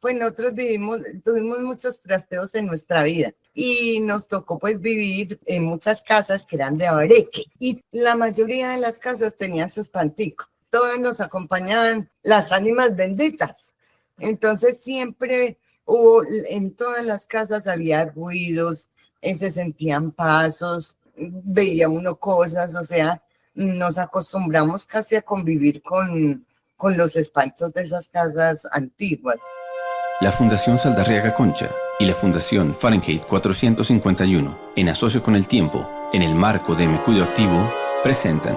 pues nosotros tuvimos muchos trasteos en nuestra vida y nos tocó pues vivir en muchas casas que eran de abareque y la mayoría de las casas tenían su espantico. Todas nos acompañaban las ánimas benditas. Entonces siempre en todas las casas había ruidos, se sentían pasos, veía uno cosas, o sea, nos acostumbramos casi a convivir con los espantos de esas casas antiguas. La Fundación Saldarriaga Concha y la Fundación Fahrenheit 451, en asocio con el tiempo, en el marco de Me Cuido Activo, presentan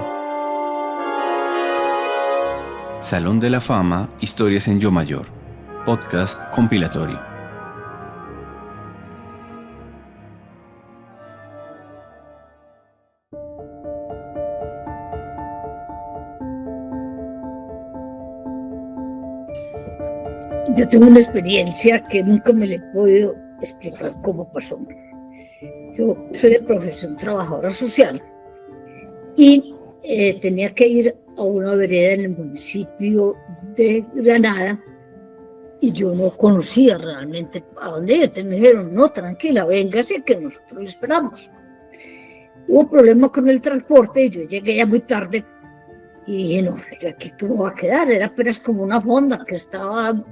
Salón de la Fama, Historias en Yo Mayor, podcast compilatorio. Yo tengo una experiencia que nunca me le he podido explicar cómo pasó. Yo soy de profesión trabajadora social y tenía que ir a una vereda en el municipio de Granada y yo no conocía realmente a dónde ir. Entonces me dijeron, no, tranquila, véngase que nosotros le esperamos. Hubo problema con el transporte y yo llegué ya muy tarde y dije, no, aquí cómo va a quedar, era apenas como una fonda que estaba.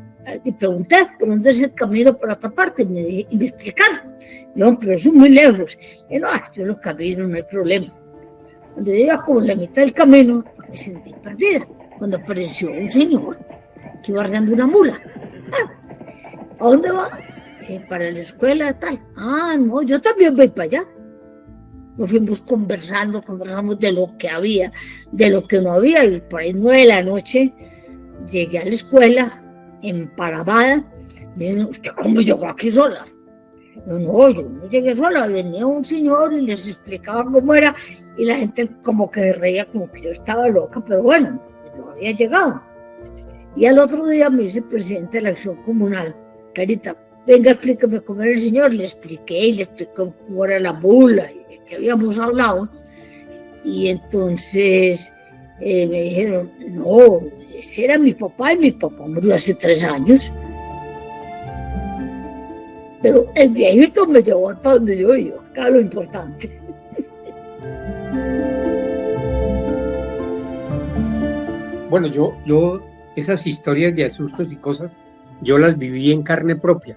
Y pregunté, ¿por dónde es el camino para otra parte? Y me explicaron. No, pero eso es muy lejos. Y no, yo lo camino, no hay problema. Cuando yo iba como en la mitad del camino, me sentí perdida. Cuando apareció un señor que iba arreando una mula. ¿A dónde va? Para la escuela tal. Ah, no, yo también voy para allá. Nos fuimos conversamos de lo que había, de lo que no había. Y por ahí 9 de la noche llegué a la escuela, emparamada. Me dijeron, ¿usted cómo llegó aquí sola? Yo no llegué sola, venía un señor y les explicaba cómo era y la gente como que reía como que yo estaba loca, pero bueno, yo había llegado. Y al otro día me dice el presidente de la acción comunal, Clarita, venga, explíqueme cómo era el señor. Le expliqué y le expliqué cómo era la bula y de qué habíamos hablado. Y entonces me dijeron, no, ese era mi papá y mi papá murió hace 3 años. Pero el viejito me llevó hasta donde yo iba, acá lo importante. Bueno, yo esas historias de asustos y cosas, yo las viví en carne propia,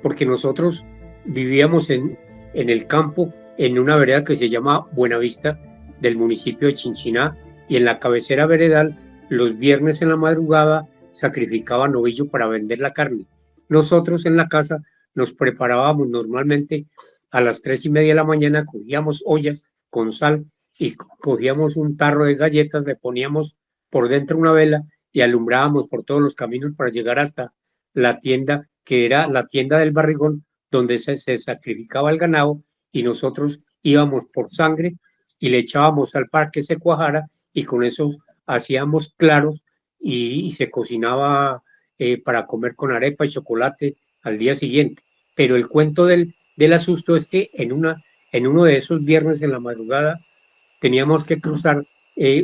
porque nosotros vivíamos en el campo, en una vereda que se llama Buenavista, del municipio de Chinchiná, y en la cabecera veredal, los viernes en la madrugada, sacrificaban novillo para vender la carne. Nosotros en la casa nos preparábamos normalmente a las 3:30 de la mañana, cogíamos ollas con sal y cogíamos un tarro de galletas, le poníamos por dentro una vela y alumbrábamos por todos los caminos para llegar hasta la tienda, que era la tienda del barrigón, donde se sacrificaba el ganado, y nosotros íbamos por sangre y le echábamos sal para que se cuajara, y con eso hacíamos claros y se cocinaba para comer con arepa y chocolate al día siguiente. Pero el cuento del asusto es que en uno de esos viernes en la madrugada teníamos que cruzar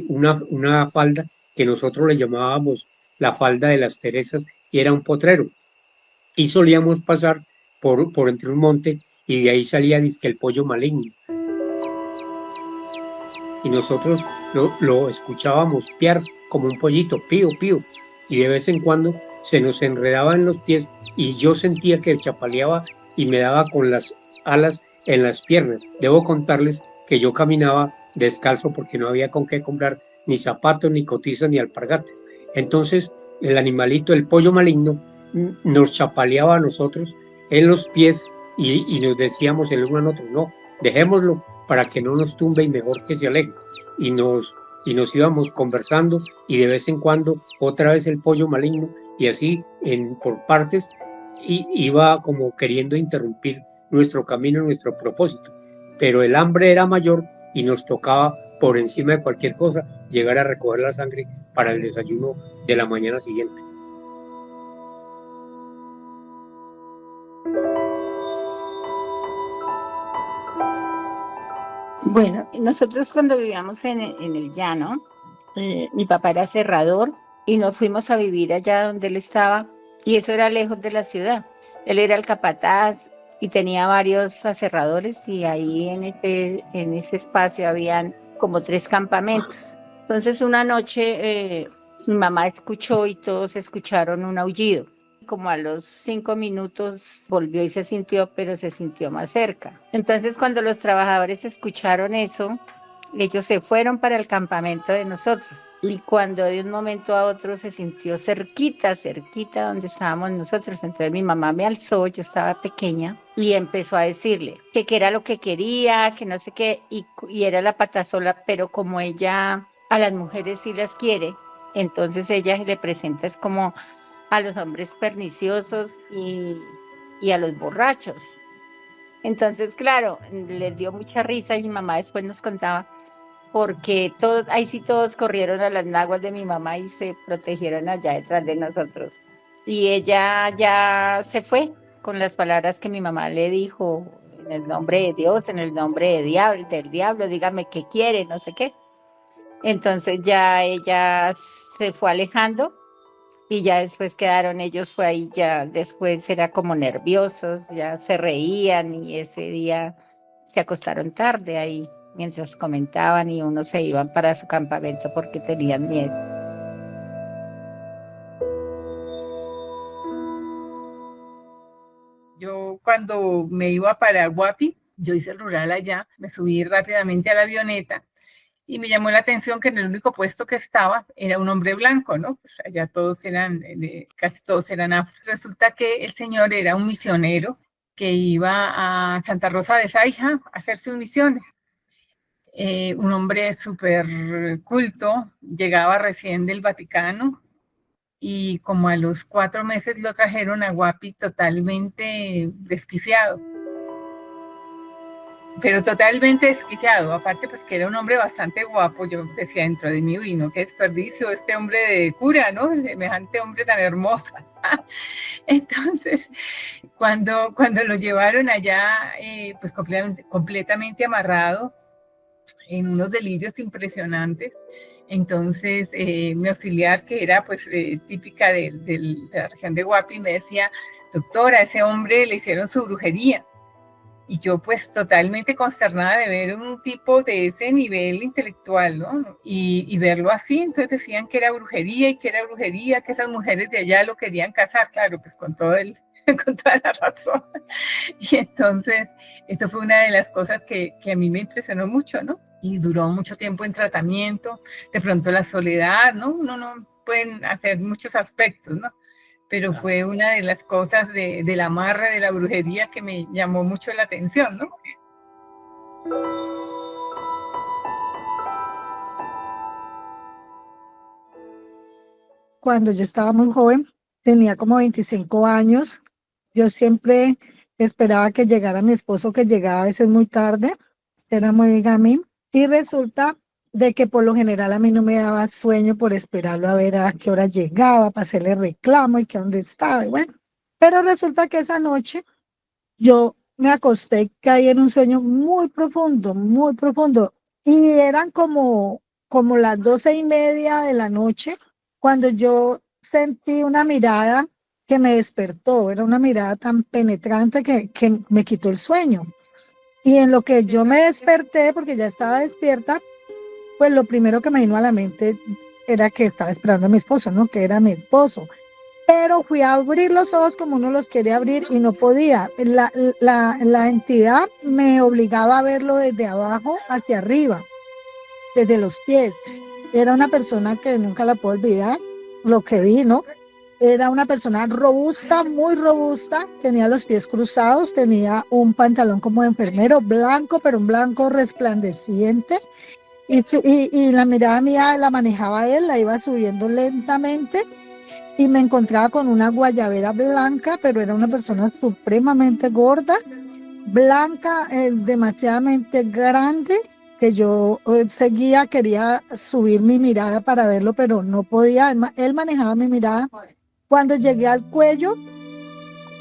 una falda que nosotros le llamábamos la falda de las Teresas, y era un potrero, y solíamos pasar por entre un monte, y de ahí salía dizque el pollo maligno, y nosotros lo escuchábamos piar como un pollito, pío, pío, y de vez en cuando se nos enredaba en los pies y yo sentía que chapaleaba y me daba con las alas en las piernas. Debo contarles que yo caminaba descalzo porque no había con qué comprar ni zapatos, ni cotizas, ni alpargates. Entonces el animalito, el pollo maligno, nos chapaleaba a nosotros en los pies y nos decíamos el uno al otro, no, dejémoslo para que no nos tumbe y mejor que se aleje. Y nos íbamos conversando, y de vez en cuando otra vez el pollo maligno, y así por partes iba como queriendo interrumpir nuestro camino, nuestro propósito. Pero el hambre era mayor y nos tocaba, por encima de cualquier cosa, llegar a recoger la sangre para el desayuno de la mañana siguiente. Bueno, nosotros cuando vivíamos en el llano, mi papá era cerrador y nos fuimos a vivir allá donde él estaba y eso era lejos de la ciudad. Él era el capataz y tenía varios aserradores y ahí en ese espacio habían como 3 campamentos. Entonces una noche mi mamá escuchó y todos escucharon un aullido. Como a los 5 minutos volvió y se sintió, pero se sintió más cerca. Entonces cuando los trabajadores escucharon eso, ellos se fueron para el campamento de nosotros. Y cuando de un momento a otro se sintió cerquita donde estábamos nosotros, entonces mi mamá me alzó, yo estaba pequeña, y empezó a decirle que qué era lo que quería, que no sé qué, y era la patasola, pero como ella a las mujeres sí las quiere, entonces ella le presenta es como a los hombres perniciosos y a los borrachos. Entonces, claro, les dio mucha risa y mi mamá después nos contaba porque todos, ahí sí todos corrieron a las naguas de mi mamá y se protegieron allá detrás de nosotros. Y ella ya se fue con las palabras que mi mamá le dijo, en el nombre de Dios, en el nombre del diablo, dígame qué quiere, no sé qué. Entonces ya ella se fue alejando y ya después quedaron ellos, fue ahí ya, después era como nerviosos, ya se reían y ese día se acostaron tarde ahí mientras comentaban y unos se iban para su campamento porque tenían miedo. Yo cuando me iba para Guapi, yo hice el rural allá, me subí rápidamente a la avioneta y me llamó la atención que en el único puesto que estaba era un hombre blanco, ¿no? Pues allá todos eran, casi todos eran afro. Resulta que el señor era un misionero que iba a Santa Rosa de Saija a hacer sus misiones. Un hombre súper culto, llegaba recién del Vaticano y como a los 4 meses lo trajeron a Guapi totalmente desquiciado. Pero totalmente desquiciado, aparte pues que era un hombre bastante guapo, yo decía dentro de mí, uy, no, qué desperdicio este hombre de cura, ¿no? Semejante hombre tan hermoso. Entonces, cuando lo llevaron allá, pues completamente amarrado, en unos delirios impresionantes, entonces mi auxiliar, que era pues típica de la región de Guapi, me decía, doctora, a ese hombre le hicieron su brujería. Y yo pues totalmente consternada de ver un tipo de ese nivel intelectual, ¿no? Y verlo así, entonces decían que era brujería y que era brujería, que esas mujeres de allá lo querían casar, claro, pues con toda la razón. Y entonces eso fue una de las cosas que a mí me impresionó mucho, ¿no? Y duró mucho tiempo en tratamiento, de pronto la soledad, ¿no? Uno no pueden hacer muchos aspectos, ¿no? Pero fue una de las cosas del amarre, de la brujería que me llamó mucho la atención, ¿no? Cuando yo estaba muy joven, tenía como 25 años, yo siempre esperaba que llegara mi esposo, que llegaba a veces muy tarde, era muy gamín, y resulta de que por lo general a mí no me daba sueño por esperarlo a ver a qué hora llegaba, para hacerle reclamo y que dónde estaba, y bueno. Pero resulta que esa noche yo me acosté y caí en un sueño muy profundo, y eran como las 12:30 de la noche, cuando yo sentí una mirada que me despertó, era una mirada tan penetrante que me quitó el sueño. Y en lo que yo me desperté, porque ya estaba despierta, pues lo primero que me vino a la mente era que estaba esperando a mi esposo, ¿no? Que era mi esposo. Pero fui a abrir los ojos como uno los quería abrir y no podía. La entidad me obligaba a verlo desde abajo hacia arriba, desde los pies. Era una persona que nunca la puedo olvidar, lo que vi, ¿no? Era una persona robusta, muy robusta, tenía los pies cruzados, tenía un pantalón como de enfermero, blanco, pero un blanco resplandeciente. Y la mirada mía la manejaba él, la iba subiendo lentamente y me encontraba con una guayabera blanca, pero era una persona supremamente gorda, blanca, demasiadamente grande, que yo seguía, quería subir mi mirada para verlo, pero no podía, él manejaba mi mirada. Cuando llegué al cuello,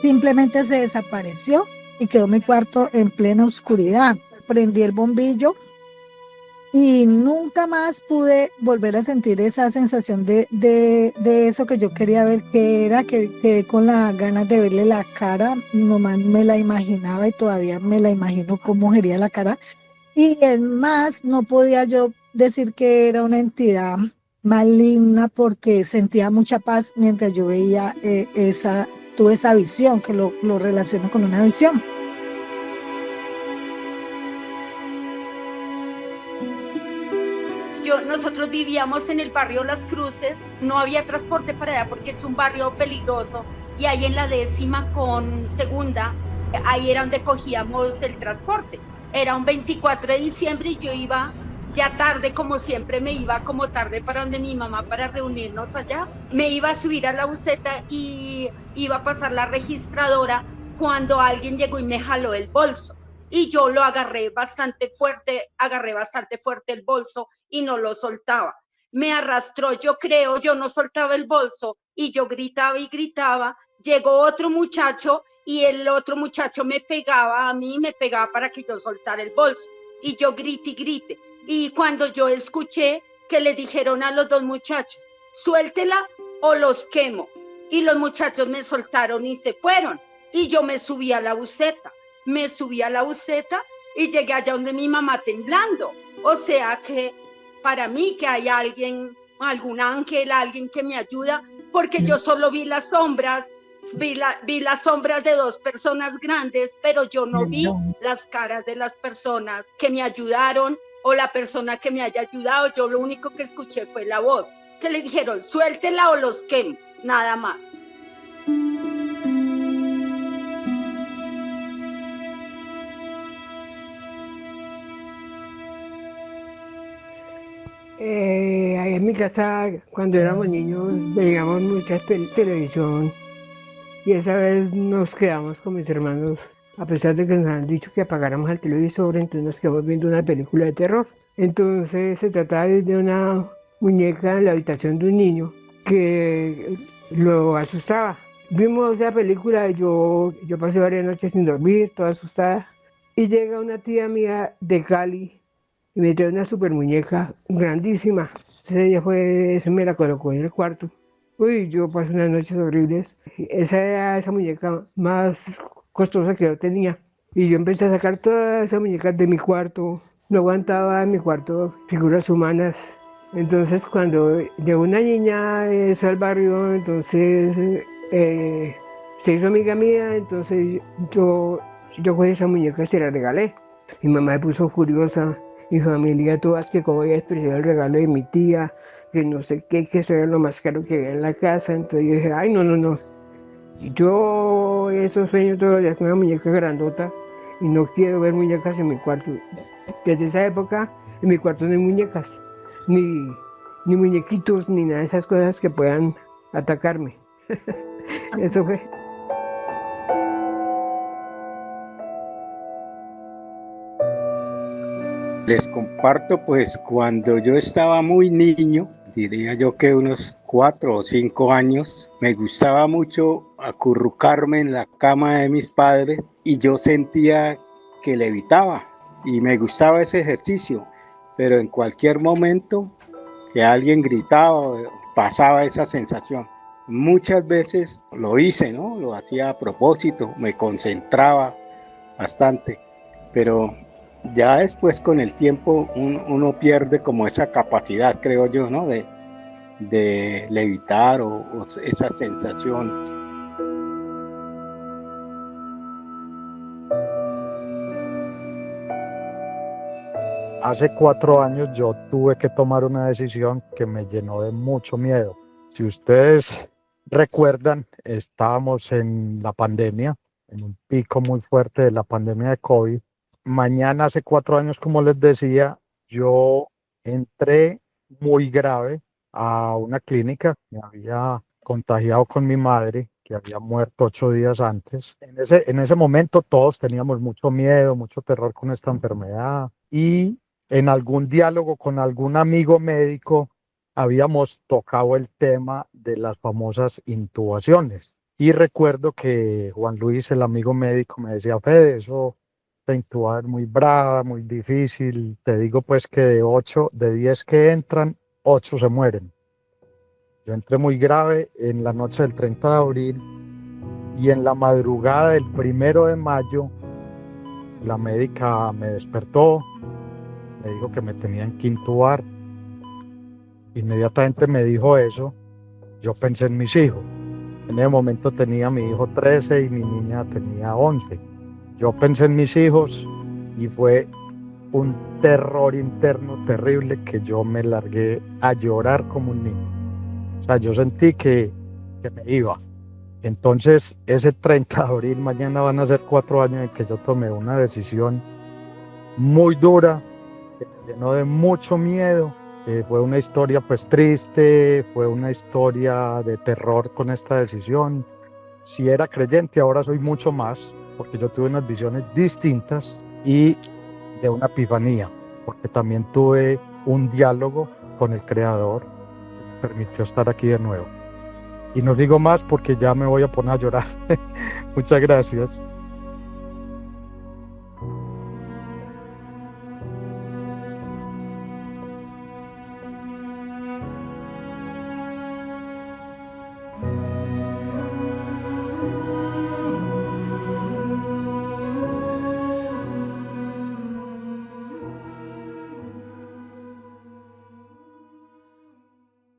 simplemente se desapareció y quedó mi cuarto en plena oscuridad. Prendí el bombillo y nunca más pude volver a sentir esa sensación de eso que yo quería ver que era, que quedé con las ganas de verle la cara, nomás me la imaginaba y todavía me la imagino cómo sería la cara, y es más, no podía yo decir que era una entidad maligna porque sentía mucha paz mientras yo veía tuve esa visión, que lo relaciono con una visión. Nosotros vivíamos en el barrio Las Cruces, no había transporte para allá porque es un barrio peligroso, y ahí en la 10ª con segunda, ahí era donde cogíamos el transporte. Era un 24 de diciembre y yo iba ya tarde, como siempre me iba como tarde para donde mi mamá para reunirnos allá. Me iba a subir a la buseta y iba a pasar la registradora cuando alguien llegó y me jaló el bolso. Y yo lo agarré bastante fuerte el bolso y no lo soltaba. Me arrastró, yo no soltaba el bolso y yo gritaba y gritaba. Llegó otro muchacho y el otro muchacho me pegaba para que yo soltara el bolso. Y yo grité y grité. Y cuando yo escuché que le dijeron a los dos muchachos, suéltela o los quemo. Y los muchachos me soltaron y se fueron. Y yo me subí a la buseta y llegué allá donde mi mamá temblando. O sea que para mí que hay alguien, algún ángel, alguien que me ayuda, porque yo solo vi las sombras, vi las sombras de dos personas grandes, pero yo no vi las caras de las personas que me ayudaron o la persona que me haya ayudado. Yo lo único que escuché fue la voz, que le dijeron, suéltela o los quemo, nada más. Ahí en mi casa, cuando éramos niños, veíamos mucha televisión y esa vez nos quedamos con mis hermanos, a pesar de que nos han dicho que apagáramos el televisor, entonces nos quedamos viendo una película de terror. Entonces se trataba de una muñeca en la habitación de un niño que lo asustaba. Vimos esa película, yo pasé varias noches sin dormir, toda asustada, y llega una tía mía de Cali y me trae una super muñeca grandísima. Esa me la colocó en el cuarto. Uy, yo pasé unas noches horribles. Esa era esa muñeca más costosa que yo tenía. Y yo empecé a sacar todas esas muñecas de mi cuarto. No aguantaba en mi cuarto figuras humanas. Entonces cuando llegó una niña al barrio, entonces se hizo amiga mía, entonces yo cogí esa muñeca y se la regalé. Mi mamá me puso furiosa. Mi familia, todas, que cómo había despreciado el regalo de mi tía, que no sé qué, que eso era lo más caro que había en la casa. Entonces yo dije, ay, no. Yo eso sueño todos los días con una muñeca grandota y no quiero ver muñecas en mi cuarto. Desde esa época, en mi cuarto no hay muñecas, ni muñequitos, ni nada de esas cosas que puedan atacarme. Eso fue. Les comparto, pues cuando yo estaba muy niño, diría yo que unos 4 o 5 años, me gustaba mucho acurrucarme en la cama de mis padres y yo sentía que levitaba y me gustaba ese ejercicio, pero en cualquier momento que alguien gritaba, pasaba esa sensación. Muchas veces lo hice, ¿no? Lo hacía a propósito, me concentraba bastante, pero ya después con el tiempo uno pierde como esa capacidad, creo yo, ¿no? De levitar o esa sensación. Hace 4 años yo tuve que tomar una decisión que me llenó de mucho miedo. Si ustedes recuerdan, estábamos en la pandemia, en un pico muy fuerte de la pandemia de COVID. Mañana, hace 4 años, como les decía, yo entré muy grave a una clínica. Me había contagiado con mi madre, que había muerto 8 días antes. En ese momento todos teníamos mucho miedo, mucho terror con esta enfermedad. Y en algún diálogo con algún amigo médico habíamos tocado el tema de las famosas intubaciones. Y recuerdo que Juan Luis, el amigo médico, me decía, Fede, eso niñita intubada muy brava, muy difícil. Te digo pues que de 10 que entran, 8 se mueren. Yo entré muy grave en la noche del 30 de abril y en la madrugada del 1 de mayo la médica me despertó, me dijo que me tenían que intubar. Inmediatamente me dijo eso, yo pensé en mis hijos. En ese momento tenía mi hijo 13 y mi niña tenía 11. Yo pensé en mis hijos y fue un terror interno terrible que yo me largué a llorar como un niño. O sea, yo sentí que me iba. Entonces, ese 30 de abril, mañana van a ser 4 años en que yo tomé una decisión muy dura, que me llenó de mucho miedo. Fue una historia pues triste, fue una historia de terror con esta decisión. Si era creyente, ahora soy mucho más, porque yo tuve unas visiones distintas y de una epifanía, porque también tuve un diálogo con el Creador que me permitió estar aquí de nuevo. Y no digo más porque ya me voy a poner a llorar. Muchas gracias.